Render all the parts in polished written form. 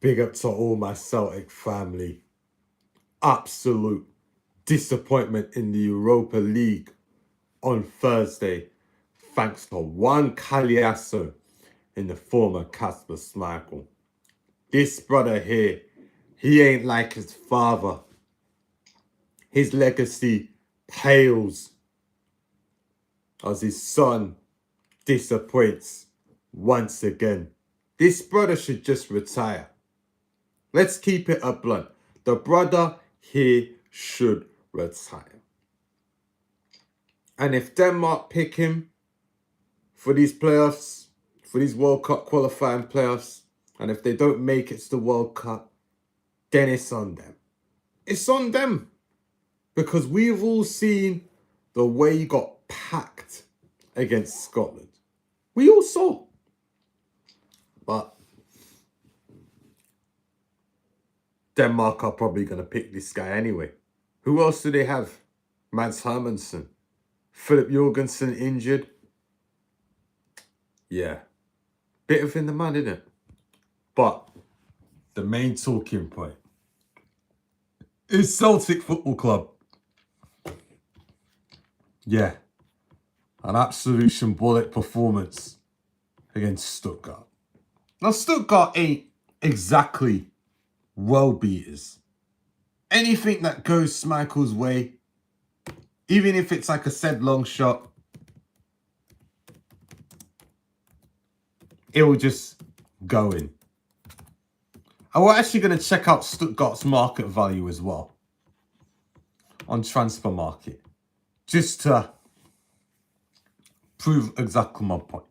Big up to all my Celtic family. Absolute disappointment in the Europa League on Thursday, thanks to one Kaliasso in the form of KASPER Schmeichel. This brother here, he ain't like his father. His legacy pales as his son disappoints once again. This brother should just retire. Let's keep it up blunt. The brother here should retire. And if Denmark pick him for these playoffs, for these World Cup qualifying playoffs, and if they don't make it to the World Cup, then it's on them. It's on them. Because we've all seen the way he got packed against Scotland. We all saw. But Denmark are probably going to pick this guy anyway. Who else do they have? Mads Hermansen. Philip Jorgensen injured. Yeah. Bit of in the man, isn't it? But the main talking point is Celtic Football Club. Yeah. An absolute symbolic performance against Stuttgart. Now, Stuttgart ain't exactly world beaters. Anything that goes Schmeichel's way, even if it's like a said long shot, it will just go in. And we're actually going to check out Stuttgart's market value as well on transfer market, just to prove exactly my point.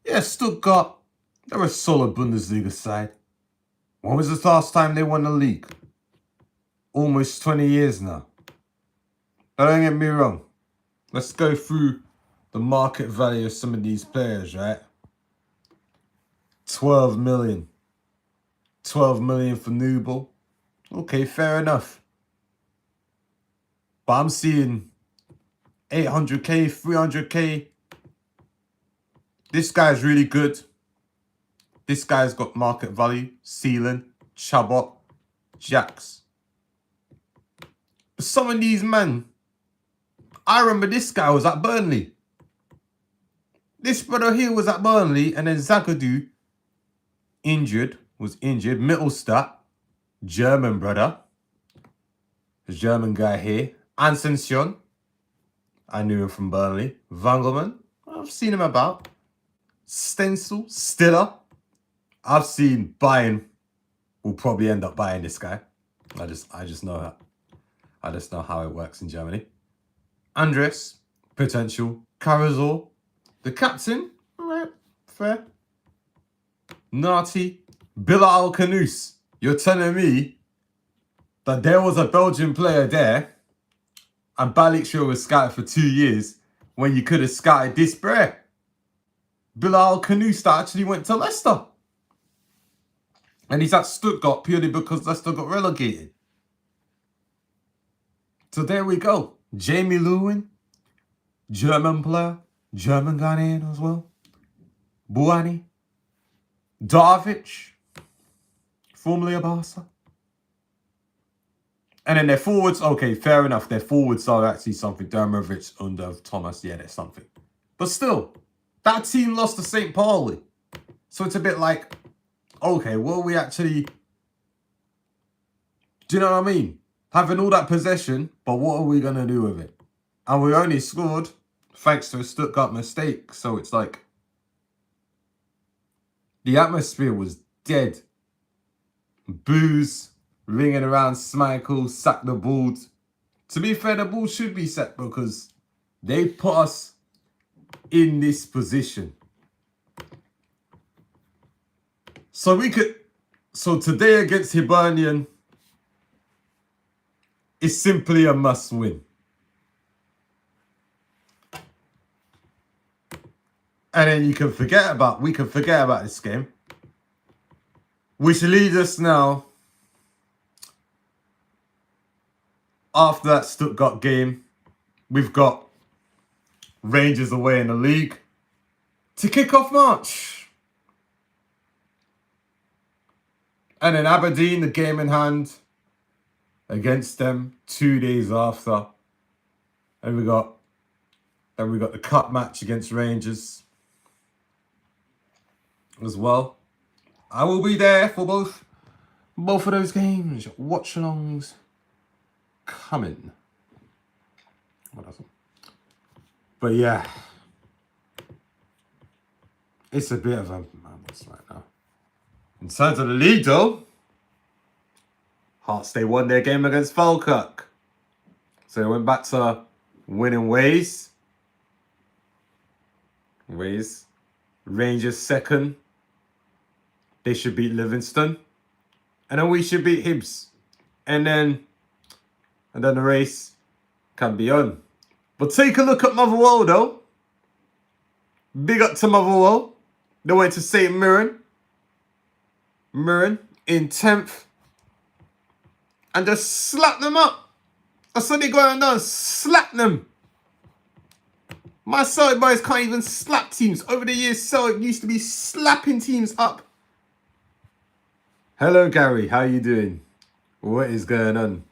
Yeah, Stuttgart, they're a solid Bundesliga side. When was the last time they won the league? Almost 20 years now. Now, don't get me wrong. Let's go through the market value of some of these players, right? 12 million. 12 million for Nubel. Okay, fair enough. But I'm seeing 800k, 300k. This guy's really good. This guy's got market value. Seelan, Chabot, Jax. Some of these men, I remember this guy was at Burnley. This brother here was at Burnley, and then Zagadou was injured. Mittelstadt, German brother. The German guy here. Ascension, I knew him from Burnley. Vangelman, I've seen him about. Stencil, Stiller, I've seen Bayern will probably end up buying this guy. I just know that. I just know how it works in Germany. Andres, potential. Carazor, the captain, all right, fair. Nati, Bilal Kanous. You're telling me that there was a Belgian player there and Balikshire was scouted for 2 years when you could have scouted this brer? Bilal Kanous that actually went to Leicester. And he's at Stuttgart purely because Leicester got relegated. So there we go. Jamie Lewin, German player, German Ghanaian as well. Buani, Darvic, formerly a Barca. And then their forwards, okay, fair enough. Their forwards are actually something. Dermovic, Under, Thomas, yeah, there's something. But still, that team lost to St. Pauli. So it's a bit like, okay, well, we actually, do you know what I mean? Having all that possession, but what are we going to do with it? And we only scored thanks to a Stuttgart mistake. So it's like, the atmosphere was dead. Boos ringing around Schmeichel, sack the ball. To be fair, the ball should be set because they put us in this position. So today against Hibernian is simply a must win. And then we can forget about this game. Which leads us now, after that Stuttgart game, we've got Rangers away in the league to kick off March. And then Aberdeen, the game in hand against them 2 days after. And we got the cup match against Rangers as well. I will be there for both of those games. Watch alongs coming. But yeah, it's a bit of a madness right now. In terms of the league though, Hearts, they won their game against Falkirk. So they went back to winning ways. Rangers second. They should beat Livingston. And then we should beat Hibs. And then the race can be on. But take a look at Motherwell though. Big up to Motherwell. They went to St. Mirren in 10th. And just slap them up. That's what they go and done. Slap them. My Celtic boys can't even slap teams. Over the years, Celtic used to be slapping teams up. Hello, Gary. How you doing? What is going on?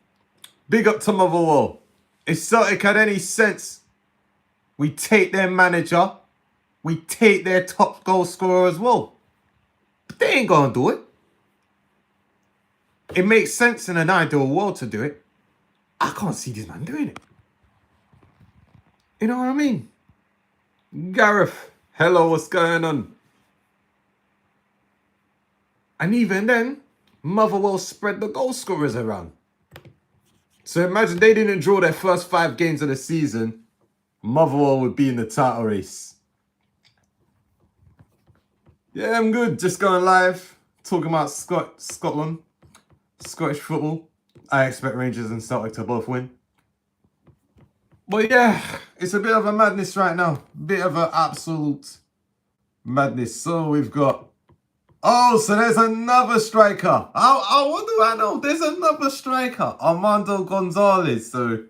Big up to Motherwell. If Celtic had any sense, we take their manager. We take their top goal scorer as well. But they ain't going to do it. It makes sense in an ideal world to do it. I can't see this man doing it. You know what I mean? Gareth, hello, what's going on? And even then, Motherwell spread the goal scorers around. So imagine they didn't draw their first 5 games of the season. Motherwell would be in the title race. Yeah, I'm good. Just going live. Talking about Scotland. Scottish football. I expect Rangers and Celtic to both win. But yeah, it's a bit of a madness right now. Bit of an absolute madness. So we've got... Oh, so there's another striker. What do I know? There's another striker. Armando Gonzalez. So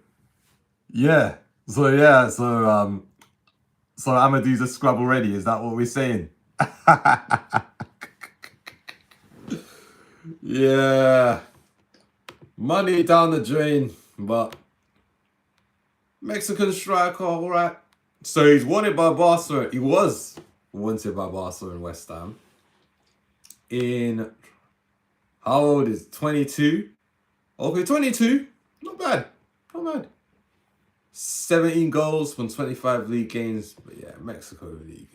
Amadou's a scrub already. Is that what we're saying? Yeah. Money down the drain, but Mexican striker, all right. So he's wanted by Barca. He was wanted by Barca and West Ham. In, how old is 22? Okay, 22. Not bad. 17 goals from 25 league games. But yeah, Mexico League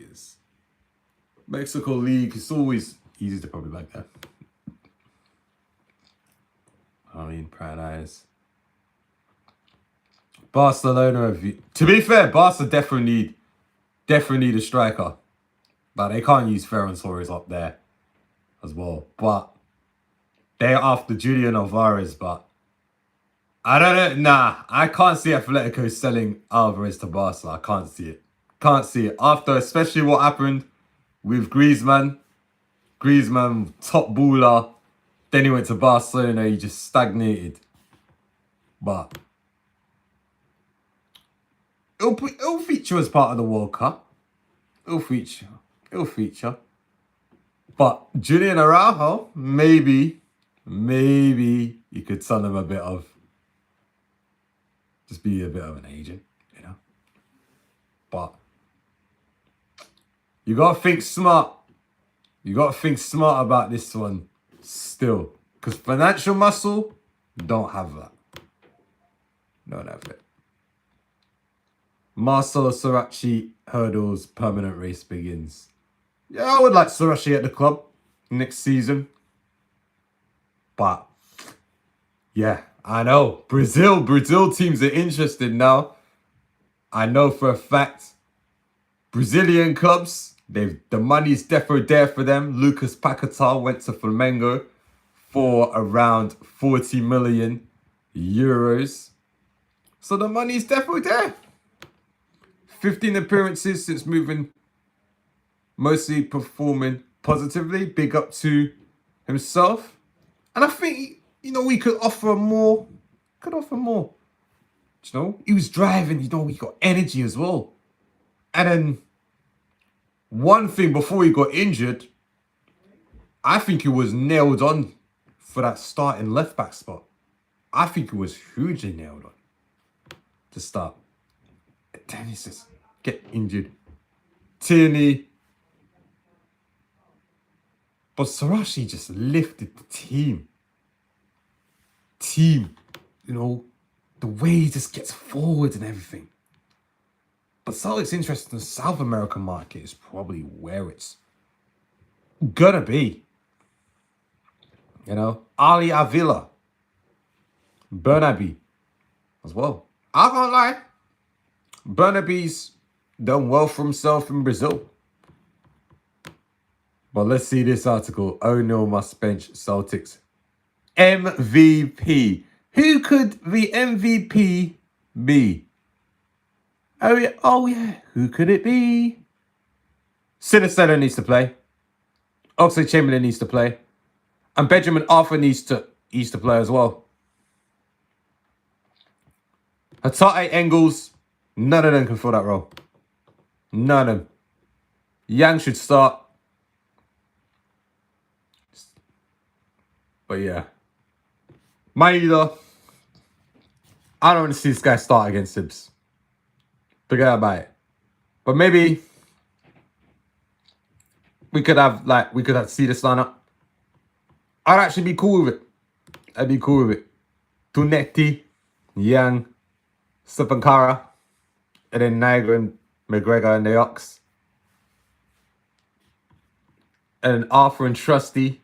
is always easy to probably like that. I mean, proud eyes. Barcelona, to be fair, Barca definitely need a striker. But they can't use Ferran Torres up there as well. But they're after Julian Alvarez, but I don't know. Nah, I can't see Atletico selling Alvarez to Barca. I can't see it. After especially what happened with Griezmann, top baller. Then he went to Barcelona, he just stagnated. But it'll feature as part of the World Cup. It'll feature. But Julian Araujo, maybe you could sell him just be a bit of an agent, you know. But you gotta think smart. You gotta think smart about this one. Still, because financial muscle, don't have that. Don't have it. Marcelo Saracchi hurdles, permanent race begins. Yeah, I would like Saracchi at the club next season. But, yeah, I know. Brazil teams are interested now. I know for a fact. Brazilian clubs, the money's definitely there for them. Lucas Paquetá went to Flamengo for around 40 million euros. So the money's definitely there. 15 appearances since moving, mostly performing positively. Big up to himself. And I think, we could offer more. He was driving, he got energy as well. And then one thing before he got injured, I think he was nailed on for that starting left back spot. I think it was hugely nailed on to start. Dennis just get injured. Tierney. But Sarashi just lifted the team. You know, the way he just gets forward and everything. But Celtic's interest in the South American market is probably where it's gonna be. You know, Ali Avila, Burnaby as well. I can't lie. Burnaby's done well for himself in Brazil. But let's see this article. O'Neill must bench Celtics MVP. Who could the MVP be? Oh yeah. Who could it be? Sinisterra needs to play. Oxlade-Chamberlain needs to play. And Benjamin Arthur needs to play as well. Hatate, Engels, none of them can fill that role. None of them. Yang should start. But yeah. Maeda, I don't want to see this guy start against Sibs. Forget about it. But maybe we could have see this lineup. I'd actually be cool with it. I'd be cool with it. Tunetti, Yang, Stepankara, and then Niagara and McGregor and the Ox. And Arthur and Trusty.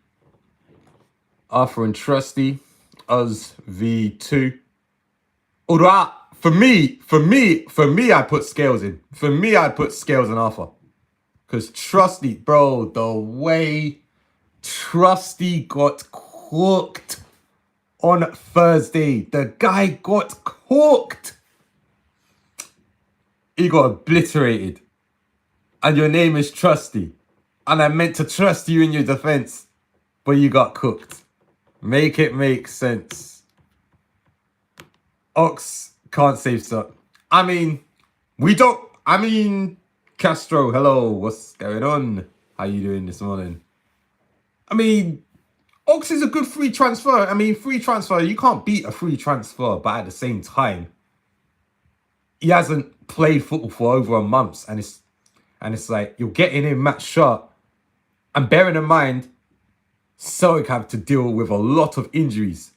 Us V2. Although for me, I'd put Scales in. For me, I'd put Scales and Arthur. Because Trusty, bro, the way Trusty got cooked on Thursday. The guy got cooked. He got obliterated. And your name is Trusty. And I meant to trust you in your defense. But you got cooked. Make it make sense. Ox can't save stuff. Castro, hello. What's going on? How you doing this morning? Ox is a good free transfer. Free transfer, you can't beat a free transfer. But at the same time, he hasn't played football for over a month. And it's like, you're getting him match shot. And bearing in mind, Celtic have to deal with a lot of injuries.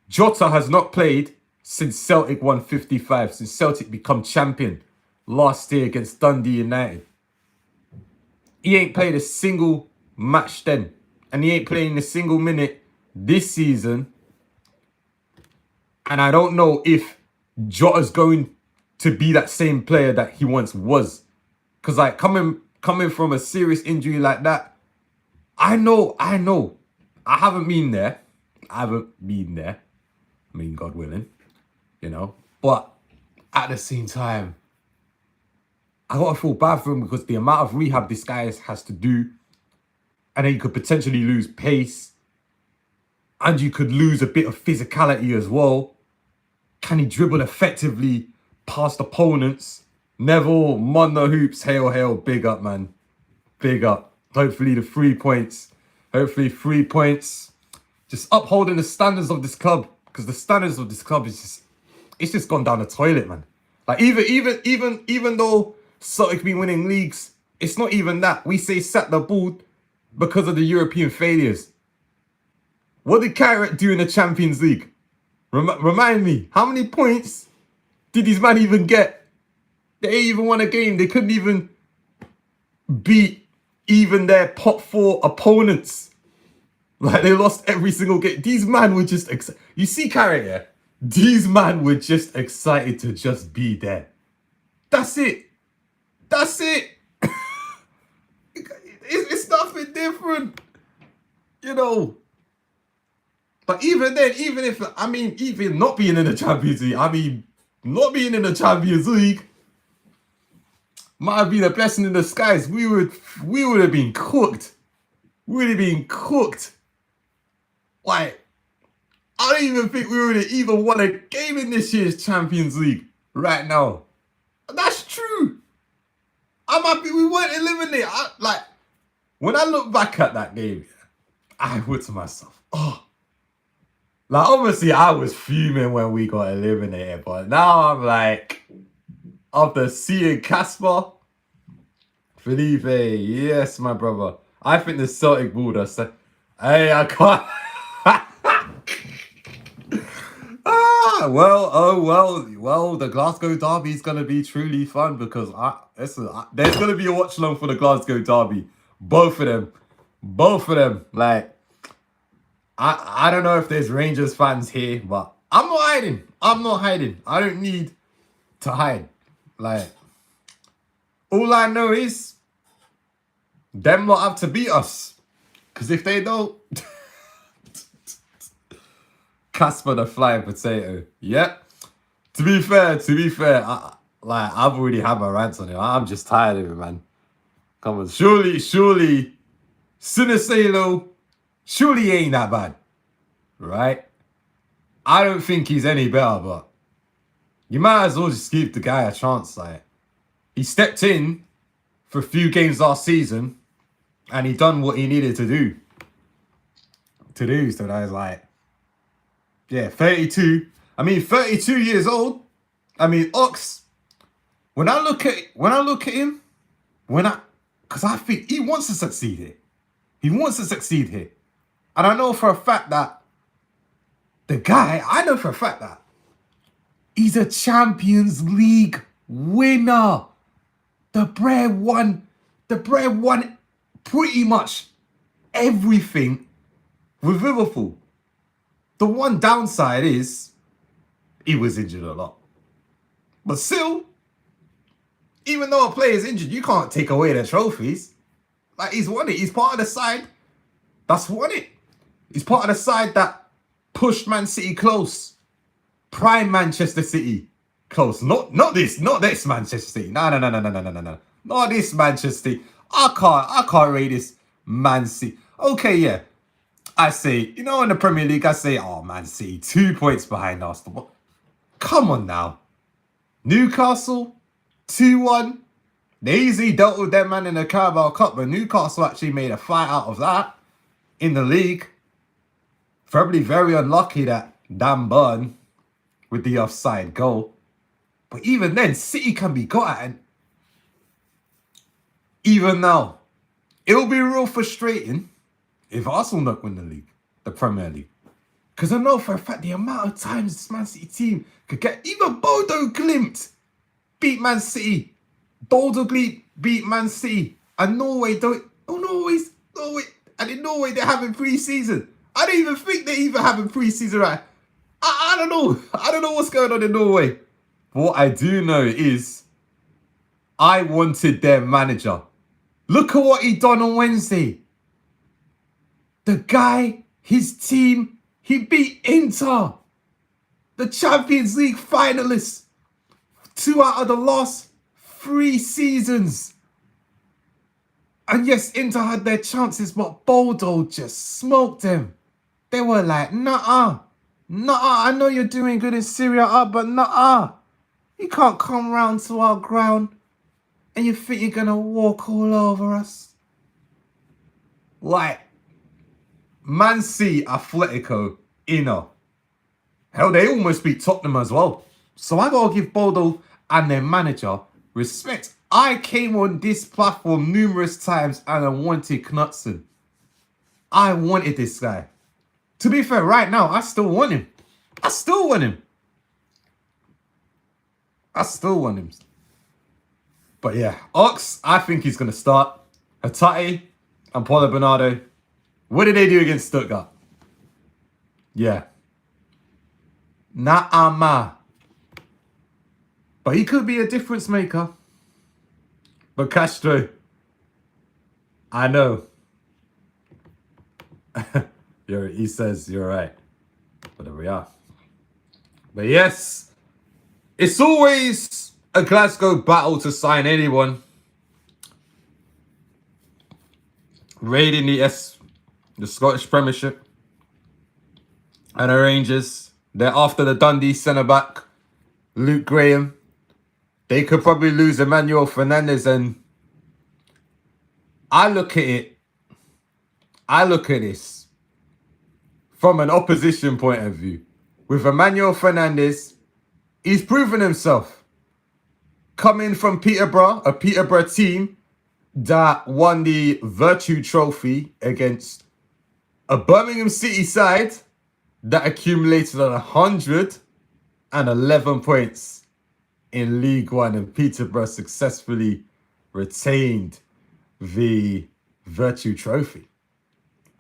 Jota has not played since Celtic won 55, since Celtic become champion last year against Dundee United. He ain't played a single match then. And he ain't playing a single minute this season. And I don't know if Jota's going to be that same player that he once was. Because like coming from a serious injury like that, I know. I haven't been there. God willing, you know. But at the same time, I gotta feel bad for him because the amount of rehab this guy has to do, and then you could potentially lose pace, and you could lose a bit of physicality as well. Can he dribble effectively past opponents? Neville, Mondo Hoops, hail, big up, man. Big up. Hopefully 3 points. Just upholding the standards of this club. Because the standards of this club is just gone down the toilet, man. Like even though Celtic been winning leagues, it's not even that. We say sat the ball because of the European failures. What did Carrot do in the Champions League? Remind me, how many points did these man even get? They ain't even won a game. They couldn't even beat even their top 4 opponents. Like, they lost every single game. These man were just excited. You see Carrot, yeah? These man were just excited to just be there. That's it. It's nothing different. You know. But even then, even not being in the Champions League, might have been a blessing in disguise. We would have been cooked. Like, I don't even think we would have even won a game in this year's Champions League right now. That's true. I'm happy we weren't eliminated. When I look back at that game, I would to myself, oh. Like, obviously, I was fuming when we got eliminated, but now I'm like, after seeing KASPER, Felipe, yes, my brother. I think the Celtic border. Hey, I can't. Well. The Glasgow derby is gonna be truly fun because there's gonna be a watch along for the Glasgow derby. Both of them. Like, I don't know if there's Rangers fans here, but I'm not hiding. I don't need to hide. Like, all I know is them lot have to beat us. Because if they don't, KASPER the flying potato. Yep. To be fair, I've already had my rants on it. I'm just tired of it, man. Come on, surely, Sinisalo, surely he ain't that bad, right? I don't think he's any better, but you might as well just give the guy a chance. Like, he stepped in for a few games last season, and he done what he needed to do. So that was like, yeah, 32. I mean, 32 years old. I mean, Ox. When I look at him, because I think he wants to succeed here. And I know for a fact that he's a Champions League winner. The Brer won pretty much everything with Liverpool. The one downside is he was injured a lot. But still, even though a player's injured, you can't take away their trophies. Like, he's won it. He's part of the side that's won it. He's part of the side that pushed Man City close. Prime Manchester City close. Not this Manchester City. No. Not this Manchester City. I can't rate this Man City. Okay, yeah. I say, in the Premier League, I say, oh, Man City, 2 points behind Arsenal. Come on now. Newcastle, 2-1. They easily dealt with them, man, in the Carabao Cup, but Newcastle actually made a fight out of that in the league. Probably very unlucky that Dan Burn with the offside goal. But even then, City can be got at. And even now, it'll be real frustrating if Arsenal don't win the league, the Premier League. Because I know for a fact the amount of times this Man City team could get... Even Bodo Glimt beat Man City. Bodo Glimt beat Man City. And Norway don't... Oh, Norway. And in Norway, they're having pre-season. I don't even think they're even having pre-season, right? I don't know. I don't know what's going on in Norway. But what I do know is I wanted their manager. Look at what he done on Wednesday. The guy, his team, he beat Inter, the Champions League finalists, 2 out of the last 3 seasons. And yes, Inter had their chances, but Bodo just smoked them. They were like, nah, I know you're doing good in Serie A, but nah. You can't come round to our ground and you think you're going to walk all over us. Like, Man City, Atletico, Inter. Hell, they almost beat Tottenham as well. So I gotta give Bodo and their manager respect. I came on this platform numerous times and I wanted Knutson. I wanted this guy. To be fair, right now, I still want him. But yeah, Ox, I think he's going to start. Hatate and Paulo Bernardo. What did they do against Stuttgart? Yeah. Nah. But he could be a difference maker. But Castro, I know. He says you're right. But there we are. But yes, it's always a Glasgow battle to sign anyone. Raiding the Scottish Premiership. And the Rangers. They're after the Dundee centre-back, Luke Graham. They could probably lose Emmanuel Fernandez. And I look at this. from an opposition point of view. With Emmanuel Fernandez, he's proven himself. Coming from Peterborough, a Peterborough team that won the Virtue Trophy against a Birmingham City side that accumulated on 111 points in League One, and Peterborough successfully retained the Virtue Trophy.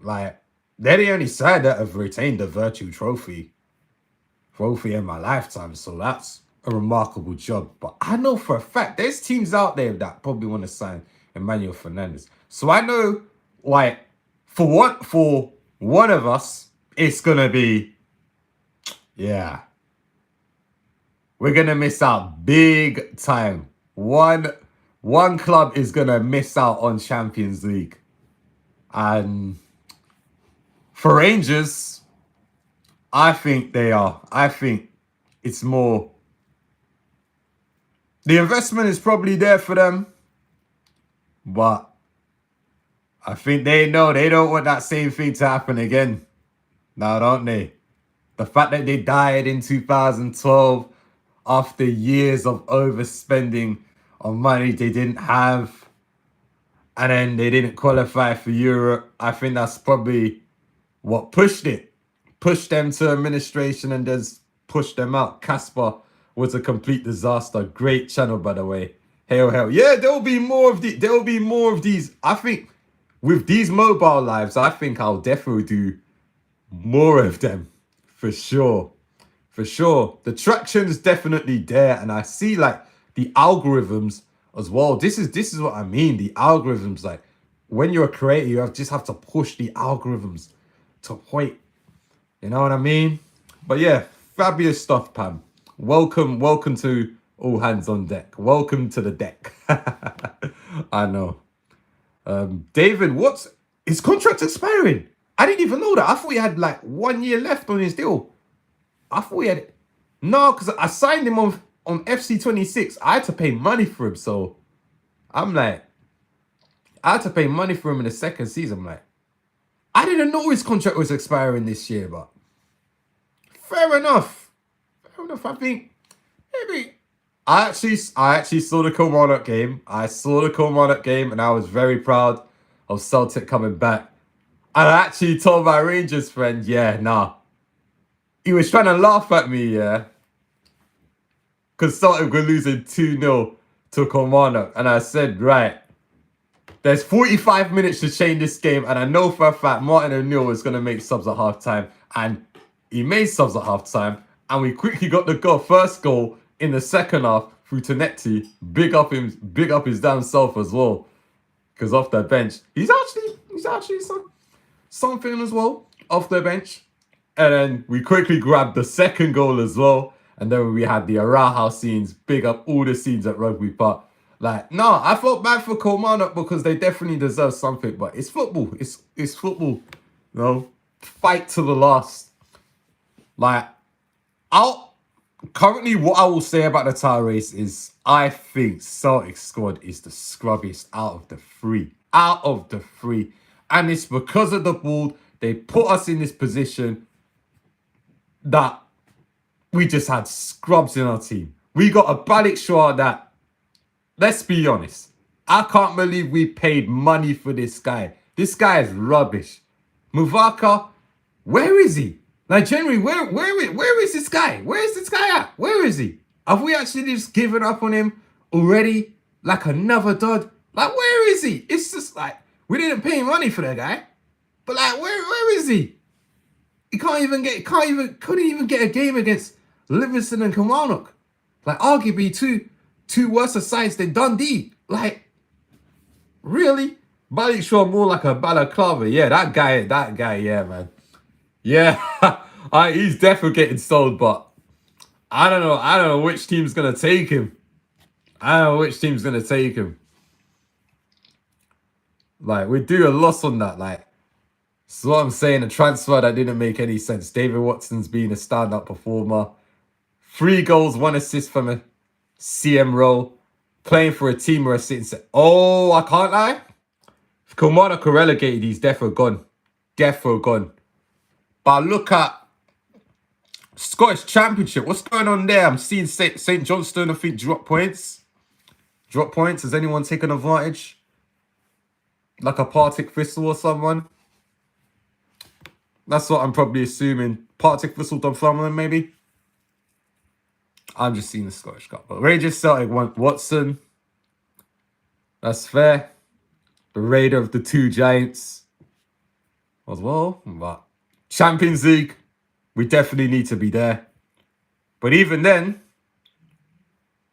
Like, they're the only side that have retained the Virtue Trophy in my lifetime, so that's a remarkable job. But I know for a fact there's teams out there that probably want to sign Emmanuel Fernandez. So I know, like, for one of us, it's gonna be, yeah, we're gonna miss out big time. One club is gonna miss out on Champions League, and for Rangers, I think they are. I think it's more, the investment is probably there for them, but I think they know they don't want that same thing to happen again. Now, don't they? The fact that they died in 2012 after years of overspending on money they didn't have, and then they didn't qualify for Europe, I think that's probably what pushed them to administration and just pushed them out. KASPER was a complete disaster. Great channel, by the way. Hell. Yeah, there will be more of these. I think with these mobile lives, I think I'll definitely do more of them. For sure. The traction is definitely there, and I see like the algorithms as well. This is what I mean. The algorithms, like, when you're a creator, you just have to push the algorithms to point. You know what I mean? But yeah, fabulous stuff, Pam. Welcome to All Hands on Deck. Welcome to the deck. I know. David, what's his contract expiring? I didn't even know that. I thought he had like 1 year left on his deal. I thought he had, no, because I signed him on FC26. I had to pay money for him, so I'm like, I had to pay money for him in the second season. I'm like, I didn't know his contract was expiring this year, but fair enough. I think maybe I actually saw the Kilmarnock game. And I was very proud of Celtic coming back. And I actually told my Rangers friend, yeah, nah. He was trying to laugh at me, yeah. Because Celtic were losing 2-0 to Kilmarnock. And I said, right, there's 45 minutes to change this game. And I know for a fact Martin O'Neill is going to make subs at halftime. And he made subs at halftime. And we quickly got the first goal in the second half through Tanetti. Big up his damn self as well. Because off the bench, he's actually something as well off the bench. And then we quickly grabbed the second goal as well. And then we had the Araujo scenes. Big up all the scenes at Rugby Park. Like, no, I felt bad for Kilmarnock because they definitely deserve something. But it's football. It's football. You know, fight to the last. Like, currently what I will say about the title race is I think Celtic squad is the scrubbiest out of the three. And it's because of the board. They put us in this position that we just had scrubs in our team. We got a Balak Shaw that, let's be honest, I can't believe we paid money for this guy. This guy is rubbish. Muvaka, where is he? Like, generally, where is this guy? Where is this guy at? Where is he? Have we actually just given up on him already? Like another dud? Like, where is he? It's just like, we didn't pay money for that guy. But like, where is he? He couldn't even get a game against Livingston and Kilmarnock. Like, arguably two worse sides than Dundee. Like, really? Balak Shaw more like a balaclava. Yeah, that guy, yeah, man. Yeah, he's definitely getting sold, but I don't know which team's gonna take him. Like, we do a loss on that. Like, so what I'm saying, a transfer that didn't make any sense. David Watson's been a stand-up performer. 3 goals, 1 assist from a CM role. Playing for a team where a sitting set. Oh, I can't lie. If Kilmarnock are relegated, he's defo gone. But look at Scottish Championship. What's going on there? I'm seeing St Johnstone, I think, drop points. Drop points. Has anyone taken advantage? Like a Partick Thistle or someone? That's what I'm probably assuming. Partick Thistle, Dunfermline, maybe? I'm just seeing the Scottish Cup. But Rangers Celtic want Watson. That's fair. The raider of the two giants as well. But Champions League, we definitely need to be there. But even then,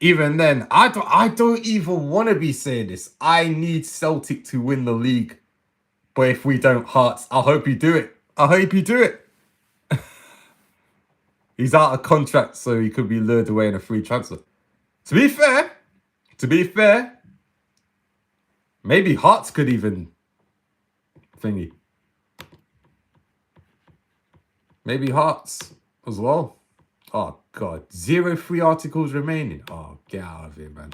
I don't even want to be saying this. I need Celtic to win the league. But if we don't, Hearts, I hope you do it. I hope you do it. He's out of contract, so he could be lured away in a free transfer. To be fair, maybe Hearts could even thingy. Maybe Hearts as well. Oh, God. 0 free articles remaining. Oh, get out of here, man.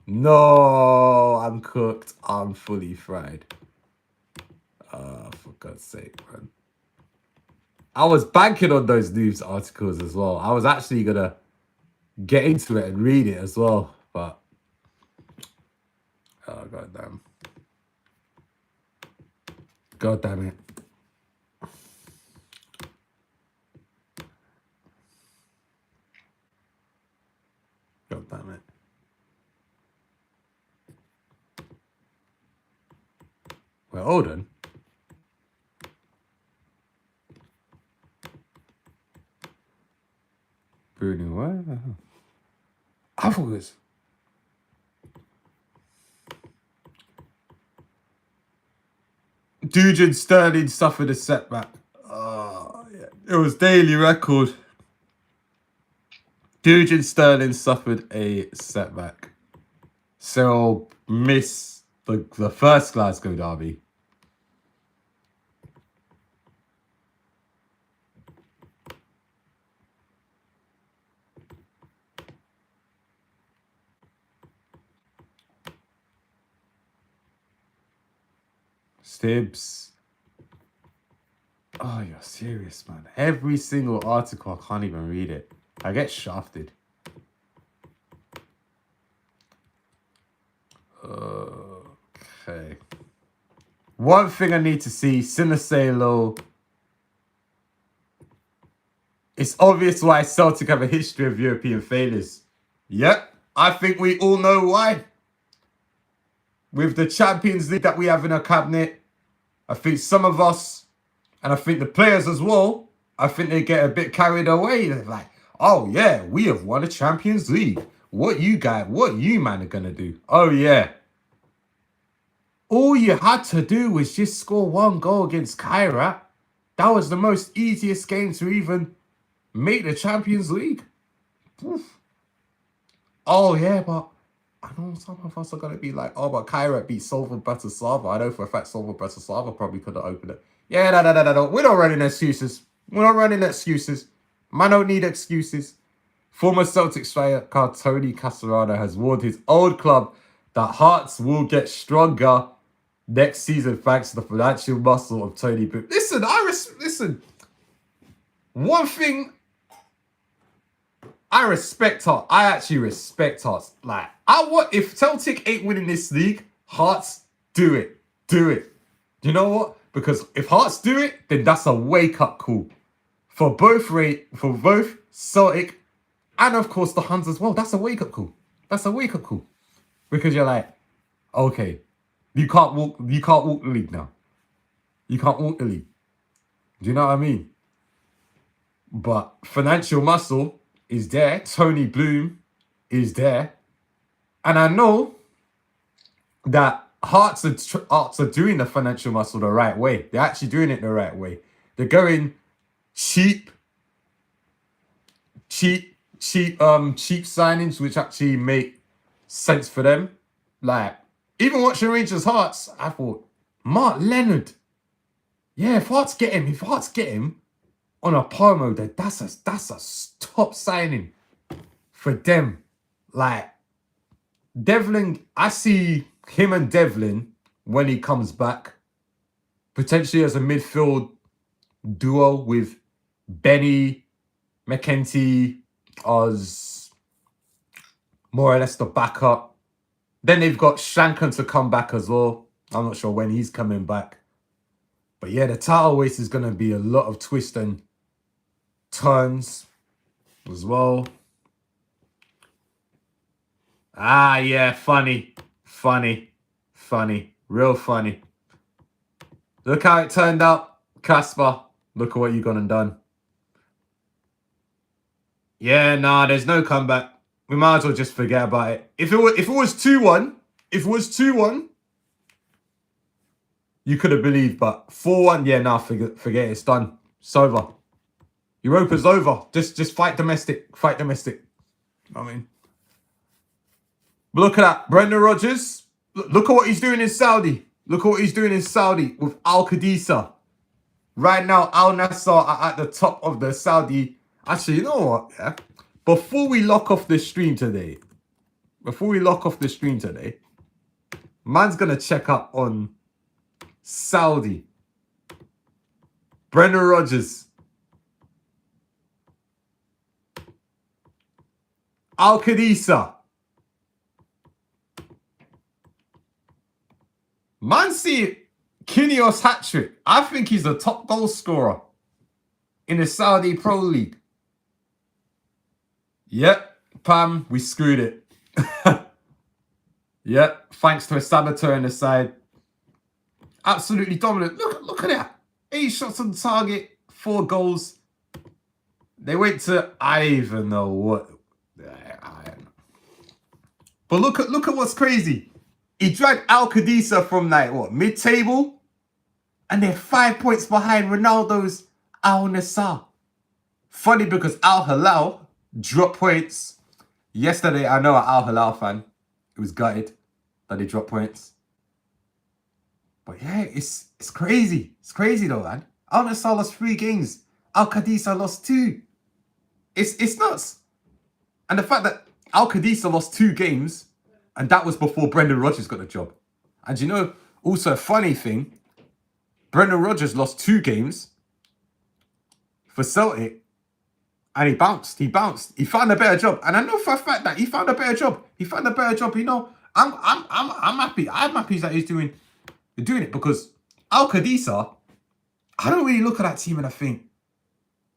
No, I'm cooked. I'm fully fried. For God's sake, man. I was banking on those news articles as well. I was actually going to get into it and read it as well. But, oh, God damn. God damn it. God damn it. Well, hold on. Bruno, what? I thought it was... Dujan Sterling suffered a setback. Oh, yeah. It was Daily Record. Dujan Sterling suffered a setback. So miss the first Glasgow derby. Stibs. Oh, you're serious, man. Every single article, I can't even read it. I get shafted. Okay. One thing I need to see, Sinisalo. It's obvious why Celtic have a history of European failures. Yep, I think we all know why. With the Champions League that we have in our cabinet, I think some of us, and I think the players as well, I think they get a bit carried away. They're like, oh yeah, we have won a Champions League. What you man are going to do? Oh yeah. All you had to do was just score one goal against Kairat. That was the most easiest game to even make the Champions League. Oof. Oh yeah, but I know some of us are going to be like, oh, but Kairat beat Solva Bratislava. I know for a fact Solva Bratislava probably could have opened it. Yeah, no. We're not running excuses. Man don't need excuses. Former Celtic striker Tony Casarano has warned his old club that Hearts will get stronger next season thanks to the financial muscle of Tony Boone. Listen. One thing I respect Hearts. I actually respect Hearts. Like, if Celtic ain't winning this league, Hearts do it. Do it. You know what? Because if Hearts do it, then that's a wake-up call. For both Celtic and of course the Huns as well. That's a wake-up call. Because you're like, okay, you can't walk the league now. You can't walk the league. Do you know what I mean? But financial muscle is there. Tony Bloom is there. And I know that Hearts are doing the financial muscle the right way. They're actually doing it the right way. They're going cheap signings, which actually make sense for them. Like, even watching Rangers Hearts, I thought, Mark Leonard. Yeah, if Hearts get him on a promo, then that's a top signing for them. Like, Devlin, I see him and Devlin when he comes back, potentially as a midfield duo with Benny, McKenty as more or less the backup. Then they've got Shankan to come back as well. I'm not sure when he's coming back. But yeah, the title race is going to be a lot of twists and turns as well. Ah, yeah, funny. Real funny. Look how it turned out, KASPER. Look at what you gone and done. Yeah, nah, there's no comeback. We might as well just forget about it. If it was 2-1, you could have believed, but 4-1, yeah, nah, forget it. It's done. It's over. Europa's over. Just fight domestic. I mean, but look at that, Brendan Rodgers. Look at what he's doing in Saudi. With Al Qadisa. Right now, Al Nassr are at the top of the Saudi. Actually, you know what? Yeah. Before we lock off the stream today, man's gonna check up on Saudi. Brendan Rodgers. Al Qadisa. Man, see Kyrgios hat-trick. I think he's the top goal scorer in the Saudi Pro League. Yep, Pam, we screwed it. Yep, thanks to a saboteur on the side. Absolutely dominant. Look at that. 8 shots on target, 4 goals. They went to, I don't even know what. I don't know. But look at what's crazy. He dragged Al Qadisa from like what, mid-table? And they're 5 points behind Ronaldo's Al Nassr. Funny because Al Hilal dropped points. Yesterday, I know an Al Hilal fan. It was gutted that they dropped points. But yeah, it's crazy. It's crazy though, man. Al Nassr lost 3 games. Al Qadisa lost 2. It's nuts. And the fact that Al Qadisa lost 2 games, and that was before Brendan Rodgers got the job. And you know, also a funny thing, Brendan Rodgers lost 2 games for Celtic, and he bounced. He found a better job, and I know for a fact that he found a better job. You know, I'm happy. I'm happy that he's doing it because Al Qadisa, I don't really look at that team and I think,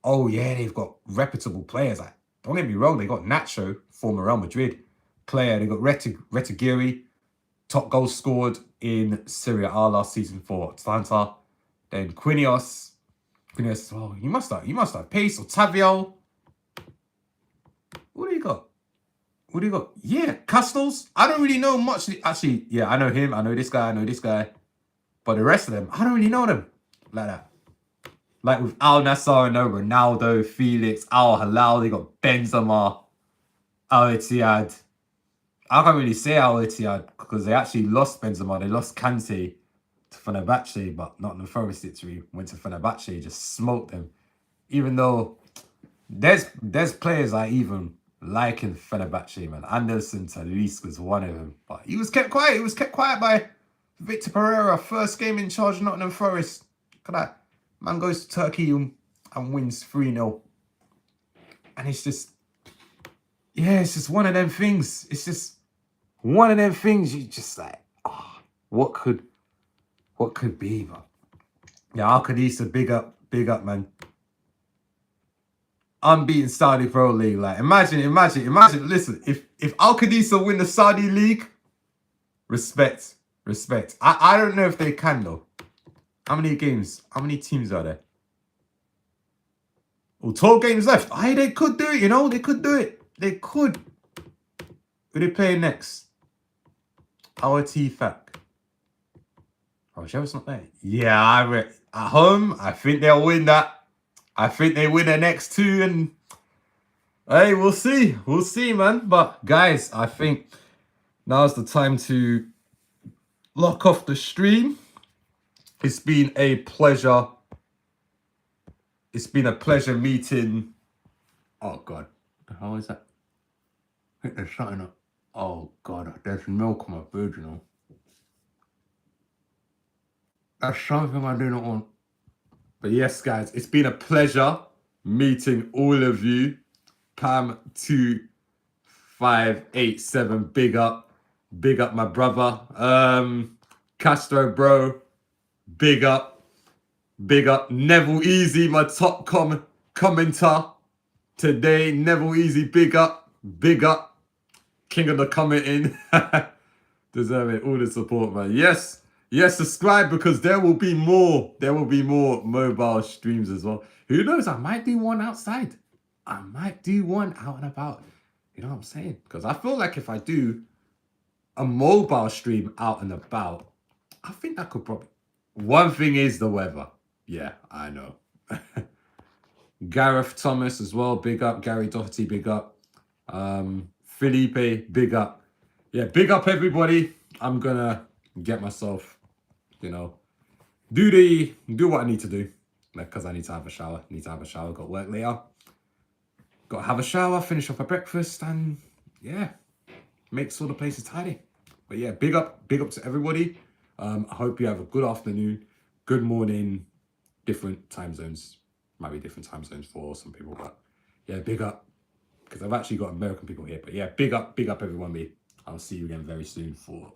oh yeah, they've got reputable players. Like, don't get me wrong, they got Nacho, former Real Madrid player. They got Retegui, top goal scored in Serie A last season for Atalanta. Then Quinios, oh, you must have pace. Or Tavio. What do you got? Yeah, Castells. I don't really know much. Actually, yeah, I know him. I know this guy. But the rest of them, I don't really know them like that. Like with Al Nassr, I know Ronaldo, Felix, Al Hilal. They got Benzema, Al Ittihad. I can't really say Al Ittihad because they actually lost Benzema. They lost Kante to Fenerbahce, but not in the Forest victory. Went to Fenerbahce, just smoked them. Even though there's players I even like in Fenerbahce, man. Anderson Talisca was one of them. But he was kept quiet. He was kept quiet by Victor Pereira. First game in charge of Nottingham Forest. Look at that. Man goes to Turkey and wins 3-0. And it's just, yeah, it's just one of them things. It's just one of them things you just like, oh, what could be, but yeah, Al Qadisa, big up, man. Unbeaten Saudi Pro League. Like, imagine. Listen, if Al Qadisa win the Saudi League, respect. I don't know if they can though. How many teams are there? Well, 12 games left. They could do it, you know. They could do it. They could. Who they playing next? Our TFAC. Oh, Sheriff's not there. Yeah, at home, I think they'll win that. I think they win the next 2, and hey, we'll see. We'll see, man. But guys, I think now's the time to lock off the stream. It's been a pleasure. It's been a pleasure meeting. Oh God, what the hell is that? I think there's something up. Oh God, there's milk on my food, you know. That's something I do not want. But yes, guys, it's been a pleasure meeting all of you. Pam2587, big up my brother. Castro, bro, big up Neville Easy, my top commenter today. Neville Easy, big up, king of the commenting. Deserving all the support, man. Yes, subscribe, because there will be more mobile streams as well. Who knows, I might do one outside. I might do one out and about. You know what I'm saying? Because I feel like if I do a mobile stream out and about, I think that could probably... One thing is the weather. Yeah, I know. Gareth Thomas as well, big up. Gary Doherty, big up. Felipe, big up. Yeah, big up everybody. I'm gonna get myself, you know, do what I need to do, because I need to have a shower. Got work later. Got to have a shower, finish off a breakfast, and yeah, make sure the place is tidy. But yeah, big up to everybody. I hope you have a good afternoon, good morning, different time zones. Might be different time zones for some people, but yeah, big up, because I've actually got American people here. But yeah, big up everyone. I'll see you again very soon for